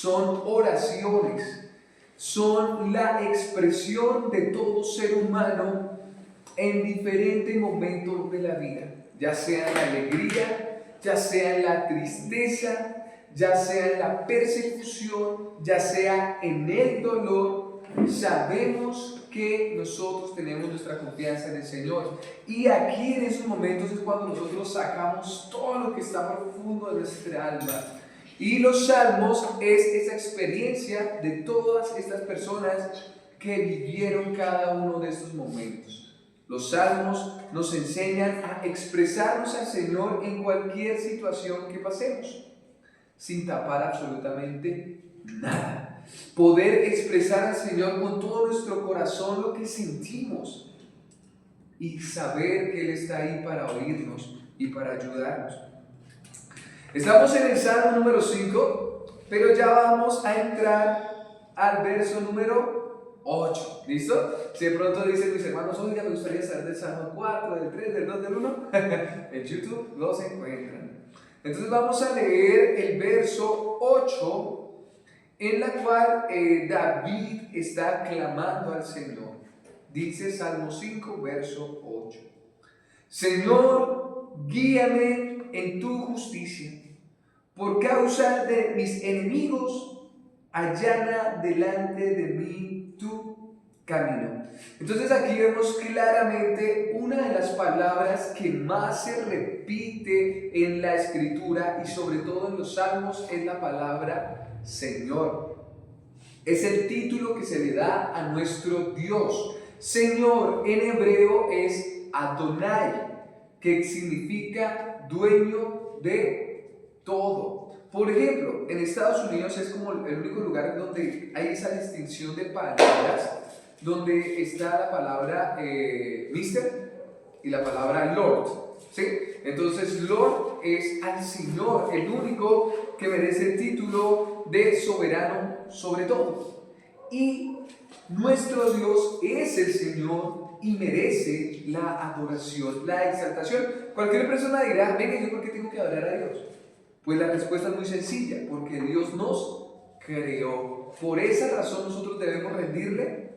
son oraciones, son la expresión de todo ser humano en diferentes momentos de la vida, ya sea en la alegría, ya sea en la tristeza, ya sea en la persecución, ya sea en el dolor. Sabemos que nosotros tenemos nuestra confianza en el Señor, y aquí en esos momentos es cuando nosotros sacamos todo lo que está profundo de nuestra alma. Y los salmos es esa experiencia de todas estas personas que vivieron cada uno de estos momentos. Los salmos nos enseñan a expresarnos al Señor en cualquier situación que pasemos, sin tapar absolutamente nada. Poder expresar al Señor con todo nuestro corazón lo que sentimos y saber que Él está ahí para oírnos y para ayudarnos. Estamos en el Salmo número 5, pero ya vamos a entrar al verso número 8. ¿Listo? Si de pronto dicen mis hermanos, oiga, me gustaría saber del Salmo 4, del 3, del 2, del 1, en YouTube los encuentran. Entonces vamos a leer el verso 8, en la cual David está clamando al Señor. Dice Salmo 5, verso 8. Señor, guíame en tu justicia. Por causa de mis enemigos, allana delante de mí tu camino. Entonces aquí vemos claramente una de las palabras que más se repite en la Escritura y sobre todo en los Salmos es la palabra Señor. Es el título que se le da a nuestro Dios. Señor en hebreo es Adonai, que significa dueño de todo. Por ejemplo, en Estados Unidos es como el único lugar donde hay esa distinción de palabras, donde está la palabra Mister y la palabra Lord, ¿sí? Entonces Lord es al Señor, el único que merece el título de soberano sobre todo. Y nuestro Dios es el Señor y merece la adoración, la exaltación. Cualquier persona dirá, venga, ¿yo por qué tengo que adorar a Dios? Pues la respuesta es muy sencilla, porque Dios nos creó. Por esa razón nosotros debemos rendirle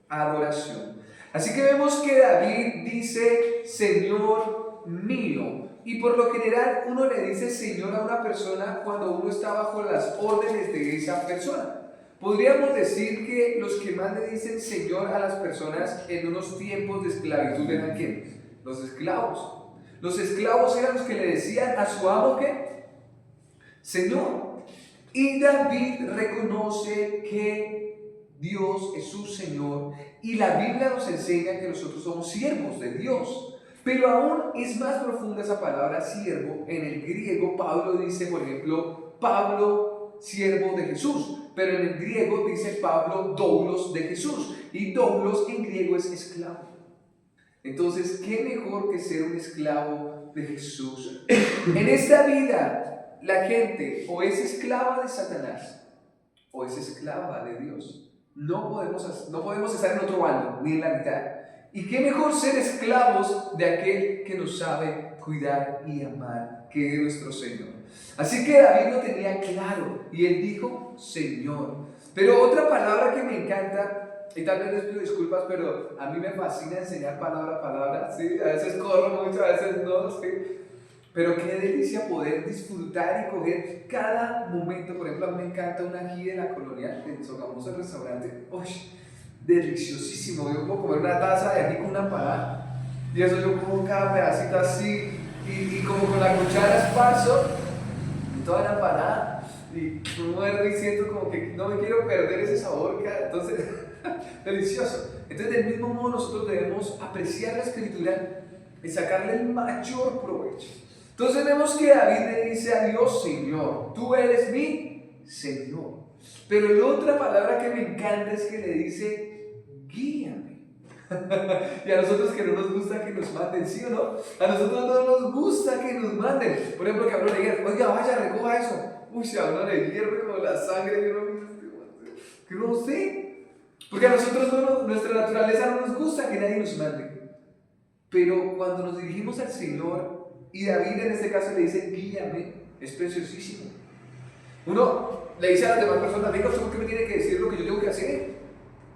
adoración. Así que vemos que David dice, Señor mío. Y por lo general uno le dice Señor a una persona cuando uno está bajo las órdenes de esa persona. Podríamos decir que los que más le dicen Señor a las personas en unos tiempos de esclavitud eran ¿quiénes? Los esclavos. Los esclavos eran los que le decían a su amo ¿qué? Señor. Y David reconoce que Dios es su Señor, y la Biblia nos enseña que nosotros somos siervos de Dios. Pero aún es más profunda esa palabra siervo. En el griego Pablo dice, por ejemplo, Pablo, siervo de Jesús, pero en el griego dice Pablo, doulos de Jesús, y doulos en griego es esclavo. Entonces, ¿qué mejor que ser un esclavo de Jesús? En esta vida la gente o es esclava de Satanás o es esclava de Dios. No podemos estar en otro bando, ni en la mitad. Y qué mejor ser esclavos de aquel que nos sabe cuidar y amar, que es nuestro Señor. Así que David lo tenía claro y él dijo Señor. Pero otra palabra que me encanta, y tal vez les pido disculpas, pero a mí me fascina enseñar palabra a palabra, ¿sí? A veces corro mucho, a veces no, ¿sí? Pero qué delicia poder disfrutar y coger cada momento. Por ejemplo, a mí me encanta un ají de la Colonial, en Sogamoso, el restaurante. ¡Uy! Deliciosísimo. Yo puedo comer una taza de ají con una empanada. Y eso yo como cada pedacito así. Y como con la cuchara esparzo en toda la empanada. Y muerdo y siento como que no me quiero perder ese sabor. Entonces, delicioso. Entonces, del mismo modo, nosotros debemos apreciar la Escritura y sacarle el mayor provecho. Entonces vemos que David le dice a Dios, Señor, tú eres mi Señor. Pero la otra palabra que me encanta es que le dice, guíame. Y a nosotros que no nos gusta que nos manden, ¿sí o no? A nosotros no nos gusta que nos manden. Por ejemplo, que a uno le digan, oiga, vaya, recoja eso. Uy, si a uno le hierve como la sangre, que no sé. Porque a nosotros nuestra naturaleza no nos gusta que nadie nos mande. Pero cuando nos dirigimos al Señor, y David en este caso le dice, guíame, es preciosísimo. Uno le dice a las demás personas, venga, ¿usted por qué me tiene que decir lo que yo tengo que hacer?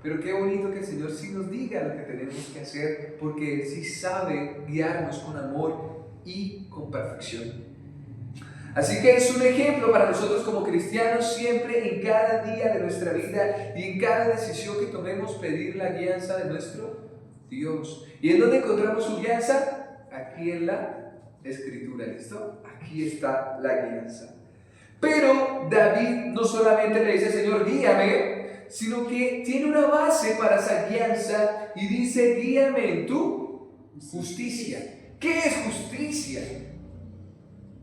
Pero qué bonito que el Señor sí nos diga lo que tenemos que hacer, porque Él sí sabe guiarnos con amor y con perfección. Así que es un ejemplo para nosotros como cristianos siempre en cada día de nuestra vida y en cada decisión que tomemos pedir la guianza de nuestro Dios. ¿Y en dónde encontramos su guianza? Aquí en la Escritura, ¿listo? Aquí está la guianza. Pero David no solamente le dice, Señor, guíame, sino que tiene una base para esa guianza y dice, guíame en tu justicia. ¿Qué es justicia?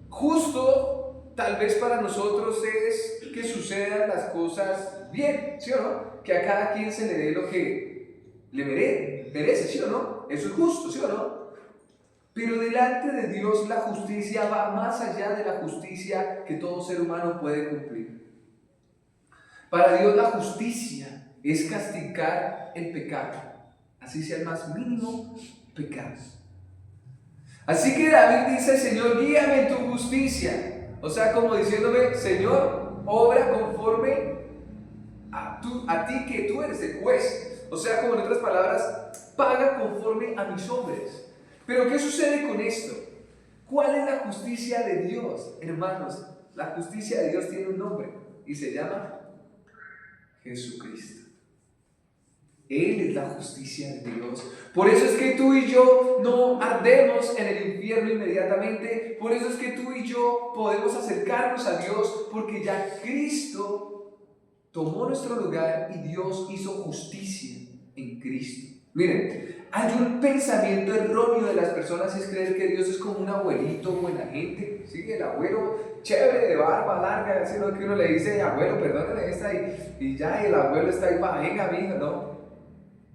Justo, tal vez para nosotros es que sucedan las cosas bien, ¿sí o no? Que a cada quien se le dé lo que le merece, ¿sí o no? Eso es justo, ¿sí o no? Pero delante de Dios la justicia va más allá de la justicia que todo ser humano puede cumplir. Para Dios la justicia es castigar el pecado, así sea el más mínimo pecado. Así que David dice, Señor, guíame en tu justicia. O sea, como diciéndome, Señor, obra conforme a ti que tú eres el juez. O sea, como en otras palabras, paga conforme a mis obras. Pero ¿qué sucede con esto? ¿Cuál es la justicia de Dios? Hermanos, la justicia de Dios tiene un nombre y se llama Jesucristo. Él es la justicia de Dios. Por eso es que tú y yo no ardemos en el infierno inmediatamente. Por eso es que tú y yo podemos acercarnos a Dios, porque ya Cristo tomó nuestro lugar y Dios hizo justicia en Cristo. Miren, hay un pensamiento erróneo de las personas, es creer que Dios es como un abuelito buena gente, ¿sí? El abuelo chévere de barba larga, así lo que uno le dice, abuelo, perdóname esta, y ya el abuelo está ahí, venga, venga, no.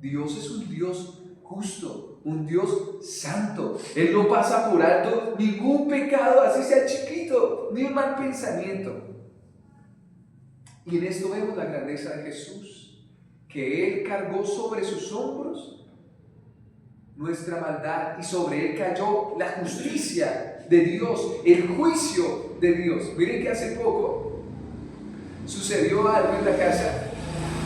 Dios es un Dios justo, un Dios santo. Él no pasa por alto ningún pecado, así sea chiquito, ni un mal pensamiento. Y en esto vemos la grandeza de Jesús, que Él cargó sobre sus hombros nuestra maldad y sobre Él cayó la justicia de Dios, el juicio de Dios. Miren que hace poco sucedió algo en la casa.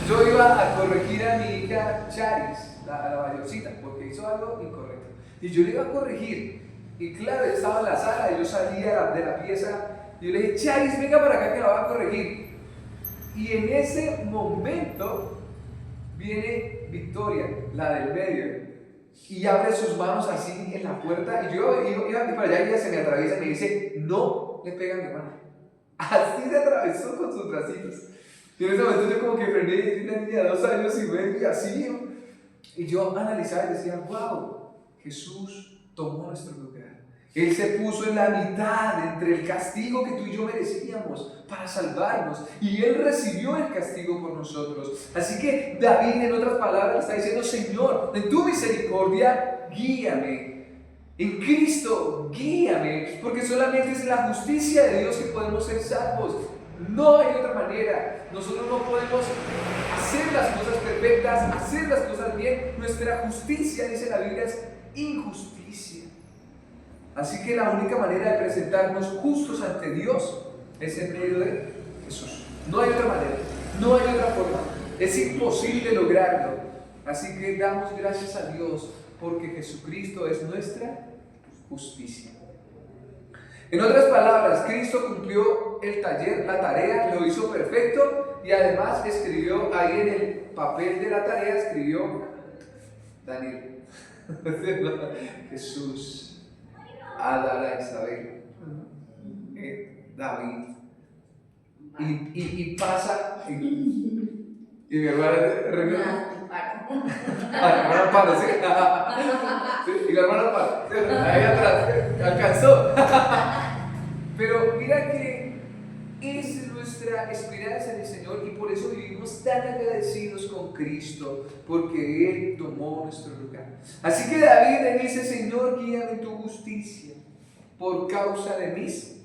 Yo iba a corregir a mi hija Charis, a la mayorcita, porque hizo algo incorrecto. Y yo le iba a corregir. Y claro, ella estaba en la sala y yo salía de la pieza. Y yo le dije, Charis, venga para acá que la voy a corregir. Y en ese momento viene Victoria, la del medio, y abre sus manos así en la puerta. Y yo iba para allá y ella se me atraviesa y me dice, no le pega a mi hermana. Así se atravesó con sus bracitos. Y en ese momento yo como que frené, y una niña de 2 años y medio y así. Y yo analizaba y decía, wow, Jesús tomó nuestro lugar. Él se puso en la mitad entre el castigo que tú y yo merecíamos para salvarnos. Y Él recibió el castigo por nosotros. Así que David, en otras palabras, está diciendo, Señor, en tu misericordia, guíame. En Cristo, guíame. Porque solamente es la justicia de Dios que podemos ser salvos. No hay otra manera. Nosotros no podemos hacer las cosas perfectas, hacer las cosas bien. Nuestra justicia, dice la Biblia, es injusticia. Así que la única manera de presentarnos justos ante Dios es en medio de Jesús. No hay otra manera, no hay otra forma. Es imposible lograrlo. Así que damos gracias a Dios porque Jesucristo es nuestra justicia. En otras palabras, Cristo cumplió la tarea, lo hizo perfecto y además escribió ahí en el papel de la tarea, escribió Daniel, Jesús, Adán, a Isabel, David, y pasa, y mi hermana hermana Pablo, ¿sí? Y la hermana Pablo, ahí atrás, alcanzó. Pero mira que es nuestra esperanza en el Señor y por eso vivimos tan agradecidos con Cristo, porque Él tomó nuestro lugar. Así que David le dice, Señor, guíame en tu justicia por causa de mis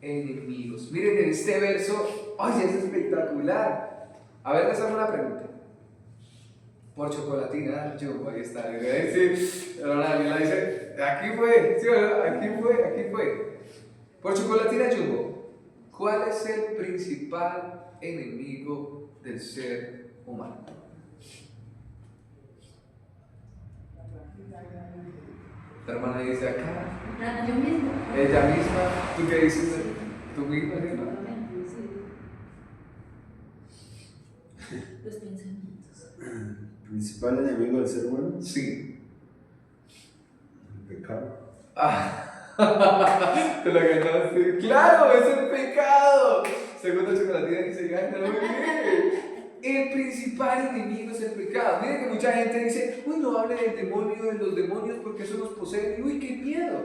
enemigos. Miren en este verso, oye, es espectacular. A ver, les hago una pregunta. Por Chocolatina Jumbo, ahí está. Sí, la Daniela dice, aquí fue, ¿sí o no? Aquí fue. Por Chocolatina Jumbo, ¿Cuál es el principal enemigo del ser humano? La hermana dice acá. Yo mismo. Ella misma. ¿Tú qué dices? ¿Tú misma? Los pensamientos. ¿Principal enemigo del ser humano? Sí. El pecado. Te la ganaste. ¡Claro! ¡Es el pecado! Segunda chocolatina que se gana. Muy bien. El principal enemigo es el pecado. Miren que mucha gente dice: uy, no hable del demonio, de los demonios, porque eso nos posee. Uy, qué miedo.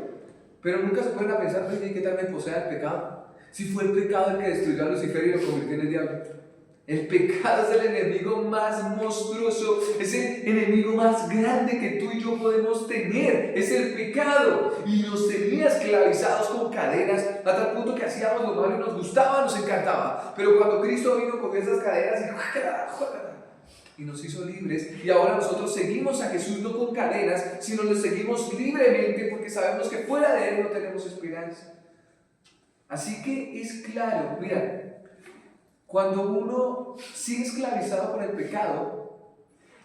Pero nunca se pueden a pensar: oye, ¿qué tal me posea el pecado? Si fue el pecado el que destruyó a Lucifer y lo convirtió en el diablo. El pecado es el enemigo más monstruoso, es el enemigo más grande que tú y yo podemos tener. Es el pecado. Y nos tenía esclavizados con cadenas a tal punto que hacíamos lo malo y nos gustaba, nos encantaba. Pero cuando Cristo vino con esas cadenas y nos hizo libres, y ahora nosotros seguimos a Jesús no con cadenas, sino le seguimos libremente porque sabemos que fuera de Él no tenemos esperanza. Así que es claro, mira, cuando uno sigue esclavizado por el pecado,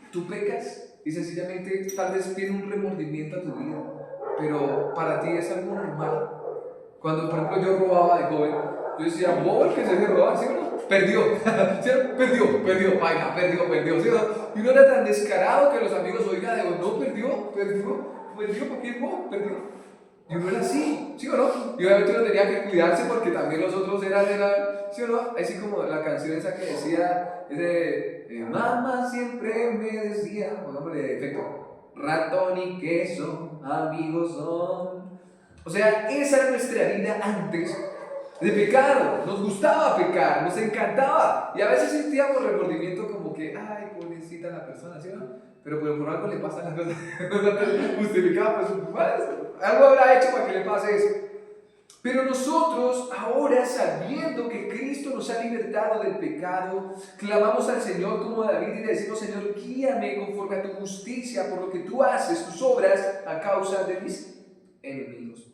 tú pecas y sencillamente tal vez viene un remordimiento a tu vida, pero para ti es algo normal. Cuando por ejemplo yo robaba de joven, yo decía: bobo el que se debe robar, ¿sí o no? Perdió, ¿sí o no? Perdió, vaina, perdió, ¿sí o no? Y uno era tan descarado que los amigos, oiga, digo, no, perdió, ¿por qué no? Perdió. Y uno era así, ¿sí o no? Y obviamente uno tenía que cuidarse porque también los otros eran ¿sí o no? Así como la canción esa que decía, mamá siempre me decía, con nombre de efecto, ratón y queso, amigos son. O sea, esa era nuestra vida antes de pecado. Nos gustaba pecar, nos encantaba. Y a veces sentíamos remordimiento como que, ay, pobrecita la persona, ¿sí o no? Pero por algo le pasan las cosas justificadas, pues algo habrá hecho para que le pase eso. Pero nosotros ahora, sabiendo que Cristo nos ha libertado del pecado, clamamos al Señor como David y le decimos: Señor, guíame conforme a tu justicia por lo que tú haces, tus obras, a causa de mis enemigos.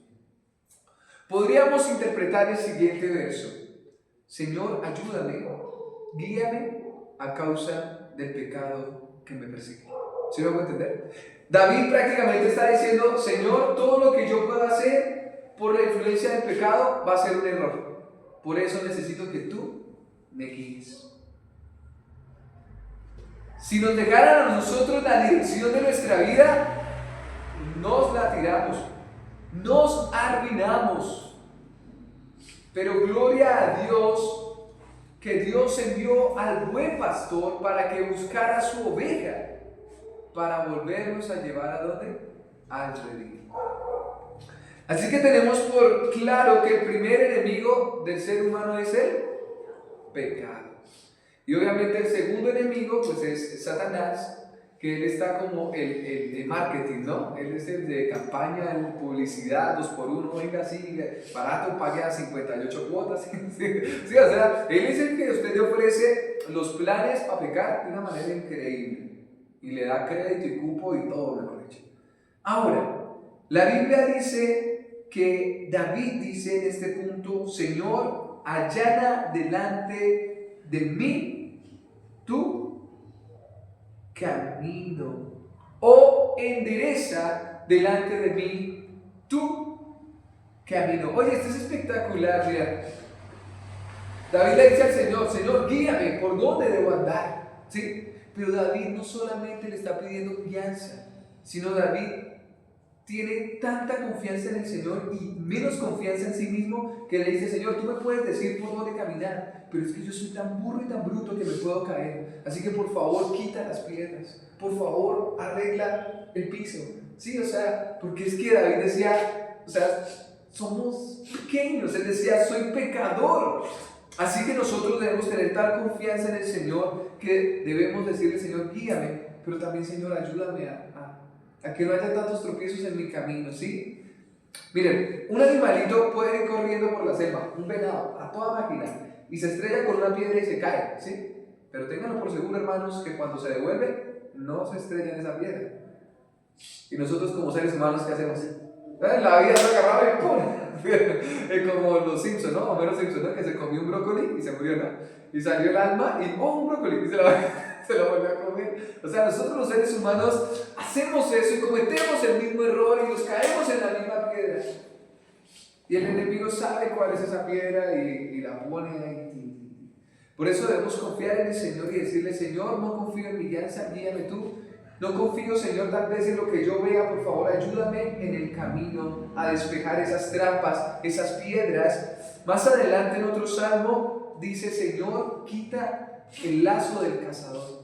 Podríamos interpretar el siguiente verso: Señor, ayúdame, guíame a causa del pecado que me persigue. ¿Sí me puedo entender? David prácticamente está diciendo: Señor, todo lo que yo pueda hacer por la influencia del pecado va a ser un error. Por eso necesito que tú me guíes. Si nos dejaran a nosotros la dirección de nuestra vida, nos la tiramos, nos arruinamos. Pero gloria a Dios, que Dios envió al buen pastor para que buscara su oveja, para volvernos a llevar ¿a dónde? Al redil. Así que tenemos por claro que el primer enemigo del ser humano es el pecado. Y obviamente el segundo enemigo pues es Satanás, que él está como el de marketing, ¿no? Él es el de campaña, el publicidad, 2x1, venga así, barato, pague a 58 cuotas. Sí, o sea, él es el que a usted le ofrece los planes para pecar de una manera increíble. Y le da crédito y cupo y todo, mejor dicho. Ahora, la Biblia dice que David dice en este punto: Señor, allana delante de mí tu camino, o endereza delante de mí tu camino. Oye, esto es espectacular, mira. David le dice al Señor: Señor, guíame, ¿por dónde debo andar? ¿Sí? Pero David no solamente le está pidiendo guianza, sino David tiene tanta confianza en el Señor y menos confianza en sí mismo, que le dice: Señor, tú me puedes decir por dónde caminar, pero es que yo soy tan burro y tan bruto que me puedo caer. Así que por favor quita las piedras, por favor arregla el piso. Sí, o sea, porque es que David decía, o sea, somos pequeños, él decía: soy pecador. Así que nosotros debemos tener tal confianza en el Señor que debemos decirle: Señor, guíame, pero también, Señor, ayúdame a que no haya tantos tropiezos en mi camino, ¿sí? Miren, un animalito puede ir corriendo por la selva, un venado, a toda máquina, y se estrella con una piedra y se cae, ¿sí? Pero ténganlo por seguro, hermanos, que cuando se devuelve, no se estrella en esa piedra. Y nosotros como seres humanos, ¿qué hacemos? La vida nos agarraba y ¡pum! Como los Simpsons, ¿no? Homero Simpson, ¿no? Que se comió un brócoli y se murió, ¿no? Y salió el alma y, oh, un brócoli, y se lo volvió a comer. O sea, nosotros los seres humanos hacemos eso y cometemos el mismo error y nos caemos en la misma piedra. Y el enemigo sabe cuál es esa piedra y la pone ahí. Por eso debemos confiar en el Señor y decirle: Señor, no confío en mi guianza, guíame tú. No confío, Señor, tal vez en lo que yo vea. Por favor, ayúdame en el camino a despejar esas trampas, esas piedras. Más adelante en otro salmo dice: Señor, quita el lazo del cazador.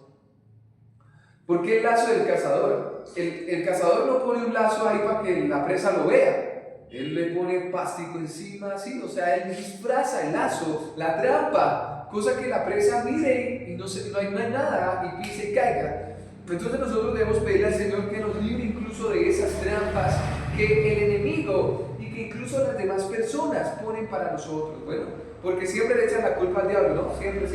¿Por qué el lazo del cazador? El cazador no pone un lazo ahí para que la presa lo vea. Él le pone plástico encima, así, o sea, él disfraza el lazo, la trampa, cosa que la presa mire y no hay nada y pise y caiga. Entonces nosotros debemos pedirle al Señor que nos libre incluso de esas trampas que el enemigo y que incluso las demás personas ponen para nosotros. Bueno, porque siempre le echan la culpa al diablo, ¿no? Siempre.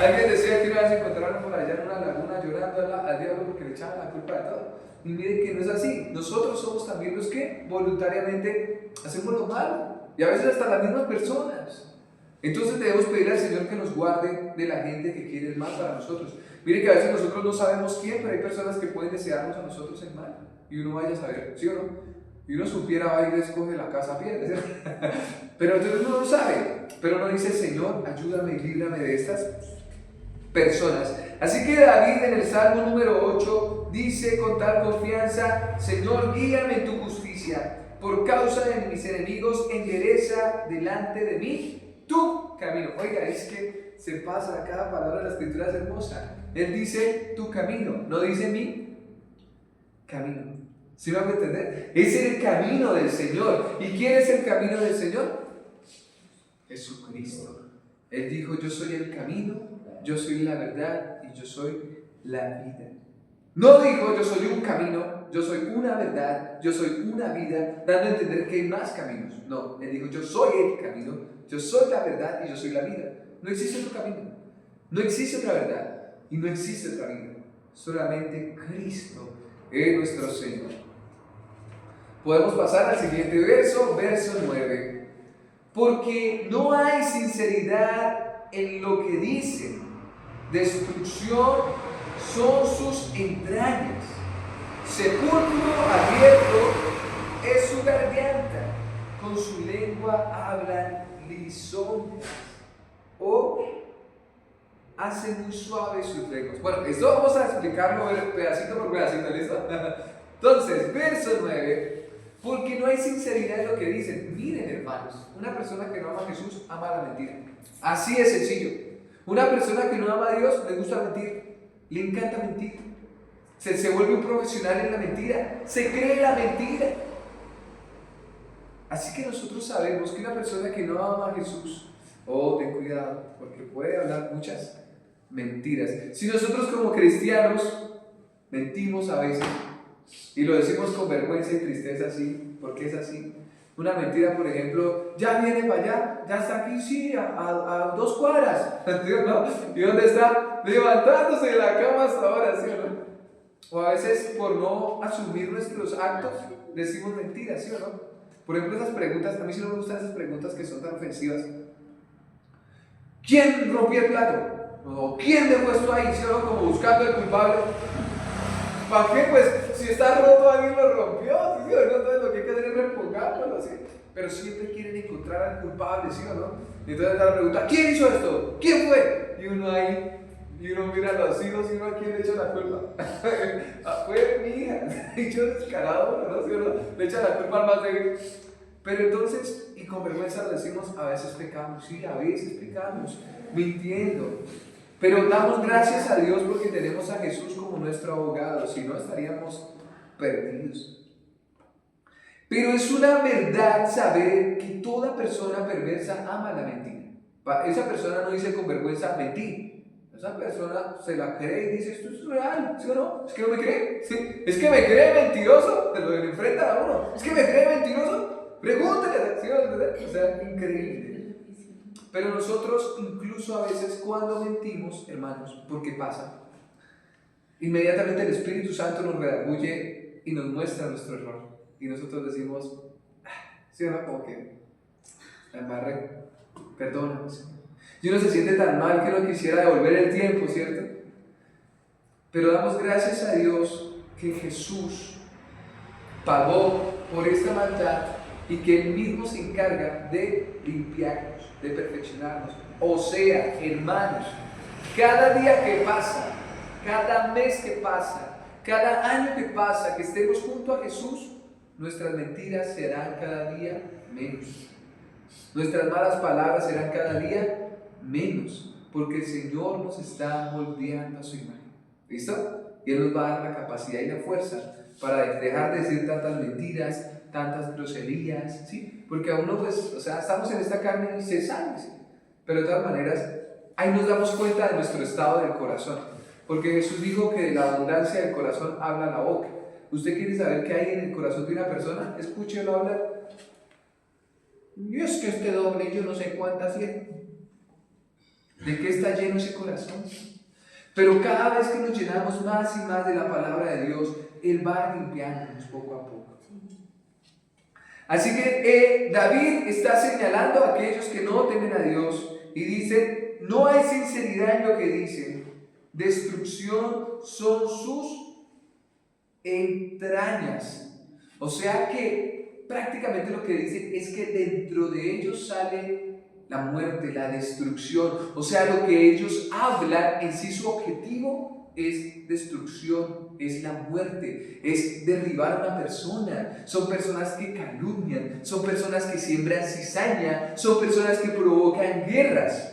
Alguien decía que una vez encontraron por allá en una laguna llorando al diablo porque le echaban la culpa de todo. Y miren que no es así. Nosotros somos también los que voluntariamente hacemos lo malo. Y a veces hasta las mismas personas. Entonces debemos pedirle al Señor que nos guarde de la gente que quiere el mal para nosotros. Miren que a veces nosotros no sabemos quién, pero hay personas que pueden desearnos a nosotros el mal. Y uno vaya a saber, ¿sí o no? Y uno supiera, va y escoge la casa a pie. Pero entonces uno no sabe. Pero uno dice: Señor, ayúdame y líbrame de estas personas. Así que David en el Salmo número 8 dice con tal confianza: Señor, guíame en tu justicia. Por causa de mis enemigos, endereza delante de mí tu camino. Oiga, es que se pasa, cada palabra de la escritura es hermosa. Él dice tu camino, no dice mi camino. ¿Sí me van a entender? Es el camino del Señor. ¿Y quién es el camino del Señor? Jesucristo. Él dijo: yo soy el camino, yo soy la verdad y yo soy la vida. No dijo: yo soy un camino, yo soy una verdad, yo soy una vida, dando a entender que hay más caminos. No, él dijo: yo soy el camino, yo soy la verdad y yo soy la vida. No existe otro camino, no existe otra verdad y no existe otra vida. Solamente Cristo es nuestro Señor. Podemos pasar al siguiente verso, verso 9. Porque no hay sinceridad en lo que dicen, destrucción son sus entrañas, sepulcro abierto es su garganta, con su lengua hablan lisonjas, o hacen muy suaves sus lenguas. Bueno, esto vamos a explicarlo pedacito por pedacito, ¿listo? Entonces, verso 9. Porque no hay sinceridad en lo que dicen. Miren, hermanos, una persona que no ama a Jesús ama la mentira. Así de sencillo. Una persona que no ama a Dios le gusta mentir, le encanta mentir. Se vuelve un profesional en la mentira, se cree la mentira. Así que nosotros sabemos que una persona que no ama a Jesús, ten cuidado, porque puede hablar muchas mentiras. Si nosotros como cristianos mentimos a veces, y lo decimos con vergüenza y tristeza, así, porque es así. Una mentira, por ejemplo: ya viene para allá, ya está aquí, sí, a 2 cuadras. ¿No? ¿Y dónde está? Levantándose de la cama hasta ahora, ¿sí o no? O a veces, por no asumir nuestros actos, decimos mentiras, ¿sí o no? Por ejemplo, esas preguntas, a mí sí no me gustan esas preguntas que son tan ofensivas. ¿Quién rompió el plato? ¿O quién dejó esto ahí, ¿sí o no? Como buscando el culpable. ¿Para qué? Pues si está roto, alguien lo rompió, ¿sí o no? Entonces lo que hay que hacer es repongámoslo, ¿sí? Pero siempre quieren encontrar al culpable, ¿sí o no? Y entonces la pregunta: ¿quién hizo esto? ¿Quién fue? Y uno ahí, y uno mira a los hijos y uno: ¿a quién le echa la culpa? Fue mi hija. Y yo descarado, ¿no? ¿Sí o no? Le echa la culpa al más débil. Pero entonces, y con vergüenza lo decimos, a veces pecamos, sí, a veces pecamos, mintiendo. Pero damos gracias a Dios porque tenemos a Jesús como nuestro abogado, si no estaríamos perdidos. Pero es una verdad saber que toda persona perversa ama la mentira. Esa persona no dice con vergüenza mentir. Esa persona se la cree y dice: esto es real, ¿sí o no? ¿Es que no me cree? ¿Sí? ¿Es que me cree mentiroso? Te lo enfrenta a uno. ¿Es que me cree mentiroso? Pregúntale, ¿sí o no? O sea, increíble. Pero nosotros, incluso a veces cuando mentimos, hermanos, ¿por qué pasa? Inmediatamente el Espíritu Santo nos redarguye y nos muestra nuestro error. Y nosotros decimos: ¿Sí o no? Como que la embarré, perdóname, Señor. Y uno se siente tan mal que uno quisiera devolver el tiempo, ¿cierto? Pero damos gracias a Dios que Jesús pagó por esta maldad y que Él mismo se encarga de limpiarnos, de perfeccionarnos. O sea, hermanos, cada día que pasa, cada mes que pasa, cada año que pasa, que estemos junto a Jesús, nuestras mentiras serán cada día menos. Nuestras malas palabras serán cada día menos, porque el Señor nos está moldeando a su imagen. ¿Listo? Y Él nos va a dar la capacidad y la fuerza para dejar de decir tantas mentiras, tantas groserías, ¿sí? Porque a uno, pues, o sea, estamos en esta carne y se sabe, ¿sí? Pero de todas maneras, ahí nos damos cuenta de nuestro estado del corazón. Porque Jesús dijo que de la abundancia del corazón habla la boca. ¿Usted quiere saber qué hay en el corazón de una persona? Escúchelo hablar. Y es que este doble, yo no sé cuántas tiene. ¿De qué está lleno ese corazón? Pero cada vez que nos llenamos más y más de la palabra de Dios, Él va limpiándonos poco a poco. Así que David está señalando a aquellos que no temen a Dios y dice, no hay sinceridad en lo que dicen, destrucción son sus entrañas. O sea que prácticamente lo que dicen es que dentro de ellos sale la muerte, la destrucción. O sea, lo que ellos hablan en sí, su objetivo es destrucción, es la muerte, es derribar a una persona. Son personas que calumnian, son personas que siembran cizaña, son personas que provocan guerras.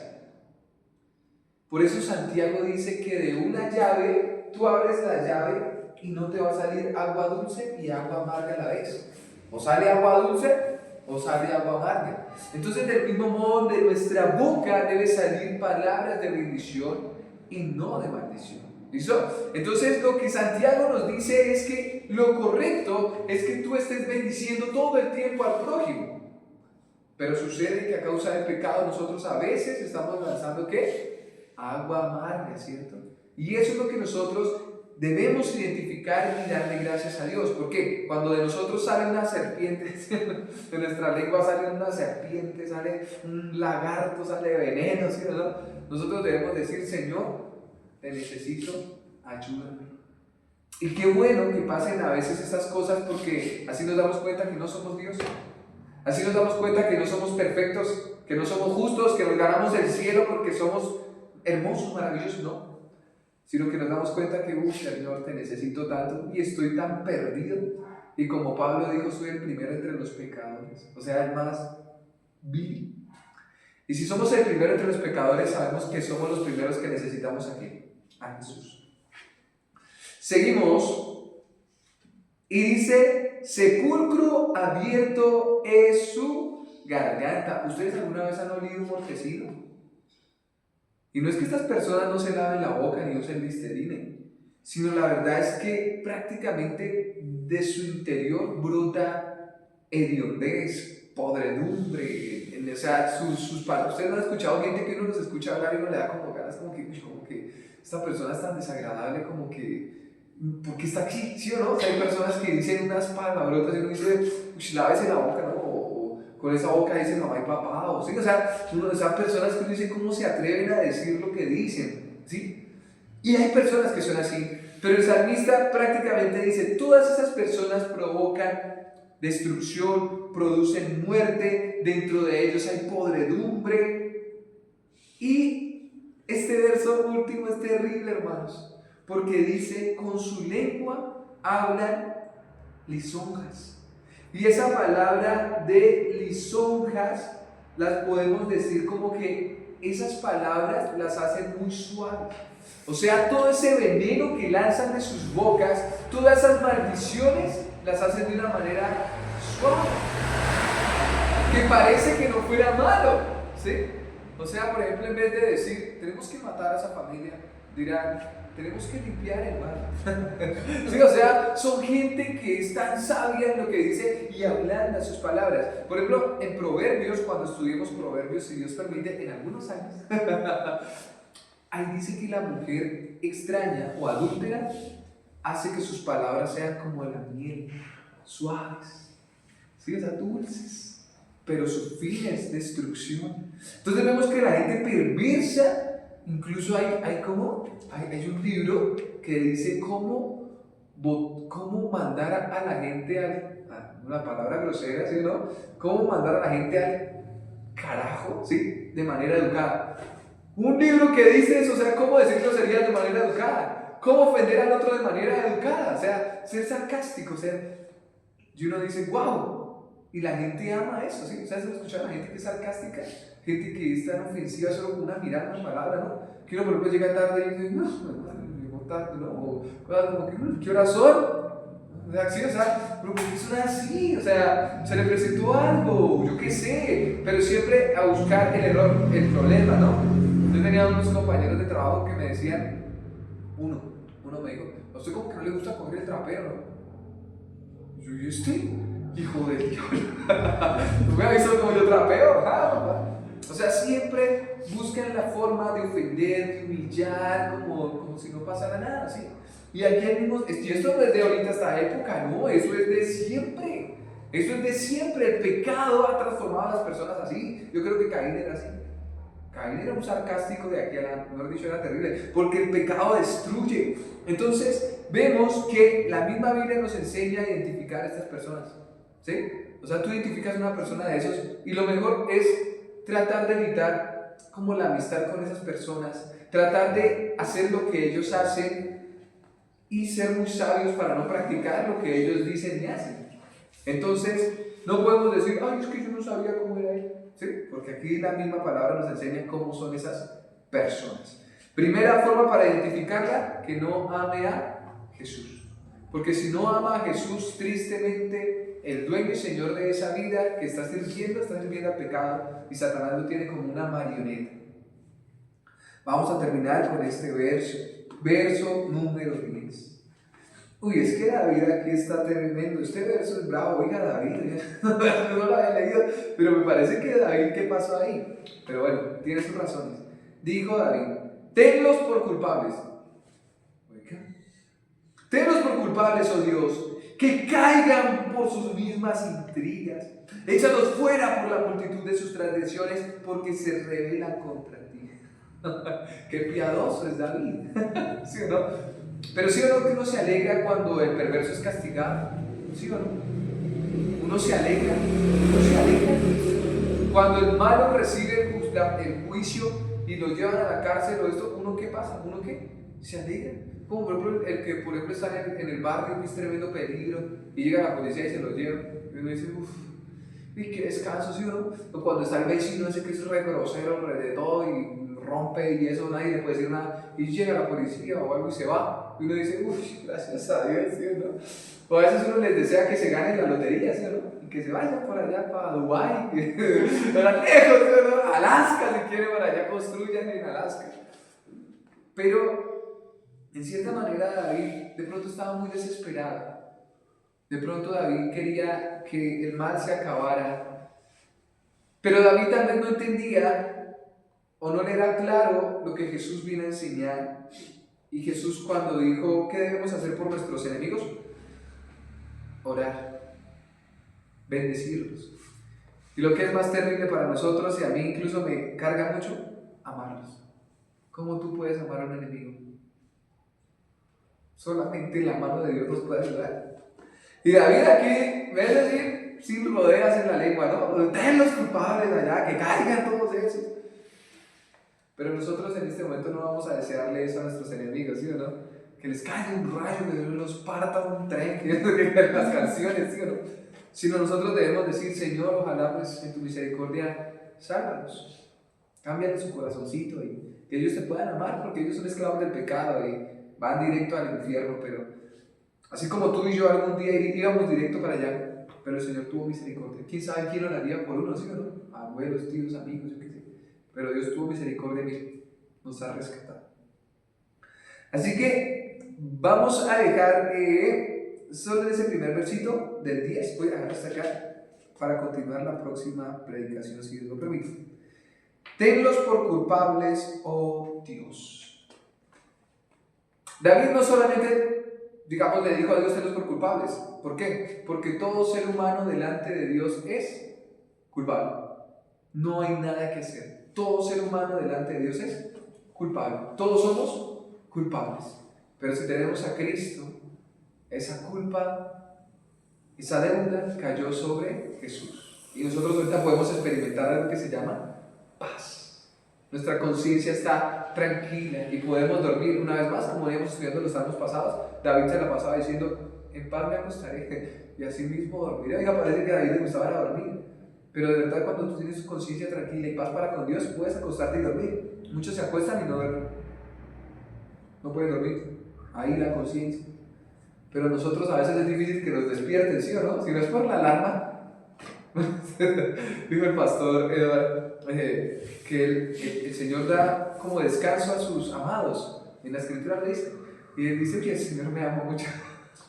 Por eso Santiago dice que de una llave, tú abres la llave y no te va a salir agua dulce y agua amarga a la vez. O sale agua dulce o sale agua amarga. Entonces, del mismo modo, de nuestra boca debe salir palabras de bendición y no de maldición. ¿Listo? Entonces, lo que Santiago nos dice es que lo correcto es que tú estés bendiciendo todo el tiempo al prójimo. Pero sucede que a causa del pecado nosotros a veces estamos lanzando ¿qué? Agua amarga, ¿cierto? Y eso es lo que nosotros debemos identificar y darle gracias a Dios. ¿Por qué? Cuando de nosotros sale una serpiente, de nuestra lengua sale una serpiente, sale un lagarto, sale veneno, ¿sí? ¿No? Nosotros debemos decir, Señor, te necesito, ayúdame. Y qué bueno que pasen a veces estas cosas, porque así nos damos cuenta que no somos Dios. Así nos damos cuenta que no somos perfectos, que no somos justos, que nos ganamos el cielo porque somos hermosos, maravillosos, no. Sino que nos damos cuenta que, Señor, te necesito tanto y estoy tan perdido. Y como Pablo dijo, soy el primero entre los pecadores, o sea, el más vil. Y si somos el primero entre los pecadores, sabemos que somos los primeros que necesitamos aquí, a Jesús. Seguimos y dice, sepulcro abierto es su garganta. ¿Ustedes alguna vez han olido un mortecino? Y no es que estas personas no se laven la boca ni usen Listerine, sino la verdad es que prácticamente de su interior brota hediondez, podredumbre. O sea, sus palabras. Ustedes no han escuchado gente que uno los escucha hablar y uno le da como ganas, como que esta persona es tan desagradable, como que, ¿por qué está aquí? ¿Sí o no? O sea, hay personas que dicen unas palabrotas y uno dice, lávese la boca, ¿no? Con esa boca dicen mamá y papá, o ¿sí? O sea, esas personas que uno dice cómo se atreven a decir lo que dicen, ¿sí? Y hay personas que son así, pero el salmista prácticamente dice, todas esas personas provocan destrucción, producen muerte, dentro de ellos hay podredumbre. Y este verso último es terrible, hermanos, porque dice, con su lengua hablan lisonjas. Y esa palabra de lisonjas las podemos decir como que esas palabras las hacen muy suaves. O sea, todo ese veneno que lanzan de sus bocas, todas esas maldiciones las hacen de una manera suave, que parece que no fuera malo, ¿sí? O sea, por ejemplo, en vez de decir tenemos que matar a esa familia, dirán tenemos que limpiar el mar. Sí, o sea, son gente que es tan sabia en lo que dice y ablanda sus palabras. Por ejemplo, en Proverbios, cuando estudiemos Proverbios, si Dios permite, en algunos años, ahí dice que la mujer extraña o adúltera hace que sus palabras sean como la miel, suaves, ¿sí? O sea, dulces. pero su fin es destrucción. Entonces vemos que la gente perversa, incluso hay un libro que dice cómo mandar a la gente una palabra grosera, ¿sí o no? Cómo mandar a la gente al carajo, ¿sí? De manera educada. Un libro que dice eso, o sea, cómo decir groserías de manera educada, cómo ofender al otro de manera educada, o sea, ser sarcástico, o sea, y uno dice, wow, y la gente ama eso, ¿sí? ¿Sabes? Escuchar a la gente que es sarcástica, gente que es tan ofensiva solo con una mirada, una palabra, ¿no? Que uno, por ejemplo, llega tarde y dice, no, llegó tarde, ¿no? O cosas como que, ¿qué horas son? O sea, sí, o sea, pero ¿por qué son así? O sea, se le presentó algo, yo qué sé, pero siempre a buscar el error, el problema, ¿no? Yo tenía unos compañeros de trabajo que me decían, uno me dijo, a usted como que no le gusta coger el trapero, ¿no? Yo, ¿y este? Hijo de diablo. ¿Tú me has visto como yo trapeo? O sea, siempre buscan la forma de ofender, de humillar, como si no pasara nada, ¿sí? Y aquí hay mismo, y esto no es de ahorita esta época, no, eso es de siempre. Eso es de siempre. El pecado ha transformado a las personas así. Yo creo que Caín era así. Caín era un sarcástico de aquí a mejor dicho, era terrible, porque el pecado destruye. Entonces, vemos que la misma Biblia nos enseña a identificar a estas personas, ¿sí? O sea, tú identificas a una persona de esos y lo mejor es tratar de evitar como la amistad con esas personas, tratar de hacer lo que ellos hacen y ser muy sabios para no practicar lo que ellos dicen y hacen. Entonces, no podemos decir, ay, es que yo no sabía cómo era él. ¿Sí? Porque aquí la misma palabra nos enseña cómo son esas personas. Primera forma para identificarla, que no ame a Jesús. Porque si no ama a Jesús, tristemente, el dueño y señor de esa vida que está sirviendo al pecado y Satanás lo tiene como una marioneta. Vamos a terminar con este verso número 10. Uy, es que David aquí está tremendo. Este verso es bravo. Oiga, David, no lo había leído, pero me parece que David, ¿qué pasó ahí? Pero bueno, tiene sus razones. Dijo David, tenlos por culpables. Oiga, tenlos por culpables, oh Dios, que caigan por sus mismas intrigas. Échalos fuera por la multitud de sus transgresiones, porque se rebelan contra ti. Qué piadoso es David. ¿Sí o no? Pero sí o no que uno se alegra cuando el perverso es castigado, ¿sí o no? Uno se alegra. Cuando el malo recibe el juicio y lo llevan a la cárcel o esto, ¿uno qué pasa? ¿Uno qué? Se alegra. Como por ejemplo el que por ejemplo está en el barrio que es tremendo peligro y llega la policía y se lo lleva y uno dice, uff, y qué descanso, ¿sí o no? O cuando está el vecino ese que es re grosero, re de todo y rompe y eso, nadie le puede decir nada y llega la policía o algo y se va y uno dice, uff, gracias a Dios, ¿sí o no? O a veces uno les desea que se ganen la lotería, ¿sí o no? Y que se vayan por allá para Dubái, para lejos, ¿sí o no? Alaska, si quieren, por allá construyan en Alaska. Pero en cierta manera David de pronto estaba muy desesperado. De pronto David quería que el mal se acabara, pero David tal vez no entendía o no le era claro lo que Jesús vino a enseñar. Y Jesús cuando dijo, ¿qué debemos hacer por nuestros enemigos? Orar, bendecirlos. Y lo que es más terrible para nosotros, y a mí incluso me carga mucho, amarlos. ¿Cómo tú puedes amar a un enemigo? Solamente la mano de Dios nos puede ayudar. Y David aquí, ves decir, sin rodeas en la lengua, ¿no? Den los culpables allá, que caigan todos esos. Pero nosotros en este momento no vamos a desearle eso a nuestros enemigos, ¿sí o no? Que les caiga un rayo, que los parta un tren, que es las canciones, ¿sí o no? Sino nosotros debemos decir, Señor, ojalá pues en tu misericordia, sálvalos. Cámbiale su corazoncito y que ellos te puedan amar, porque ellos son esclavos del pecado y van directo al infierno, pero así como tú y yo algún día íbamos directo para allá, pero el Señor tuvo misericordia. ¿Quién sabe quién oraría por uno, sí o no? Abuelos, tíos, amigos, yo qué sé. Pero Dios tuvo misericordia y nos ha rescatado. Así que vamos a dejar solo ese primer versito del 10. Voy a dejar hasta acá para continuar la próxima predicación, si Dios lo permite. Tenlos por culpables, oh Dios. David no solamente, digamos, le dijo a Dios, tenlos por culpables. ¿Por qué? Porque todo ser humano delante de Dios es culpable. No hay nada que hacer. Todo ser humano delante de Dios es culpable. Todos somos culpables. Pero si tenemos a Cristo, esa culpa, esa deuda cayó sobre Jesús. Y nosotros ahorita podemos experimentar algo que se llama paz. Nuestra conciencia está tranquila y podemos dormir una vez más, como veníamos estudiando los años pasados. David se la pasaba diciendo, en paz me acostaré y así mismo dormiré. Oiga, parece que a David le gustaba era dormir. Pero de verdad, cuando tú tienes tu conciencia tranquila y paz para con Dios, puedes acostarte y dormir. Muchos se acuestan y no duermen. No pueden dormir. Ahí la conciencia. Pero nosotros a veces es difícil que nos despierten, ¿sí o no? Si no es por la alarma. Dijo el pastor Eduardo que el Señor da como descanso a sus amados. En la escritura lo dice. Y él dice que el Señor me ama mucho.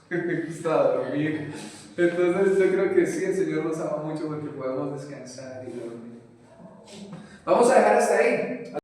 Me gusta dormir. Entonces yo creo que sí, el Señor nos ama mucho porque podemos descansar y dormir. Vamos a dejar hasta ahí.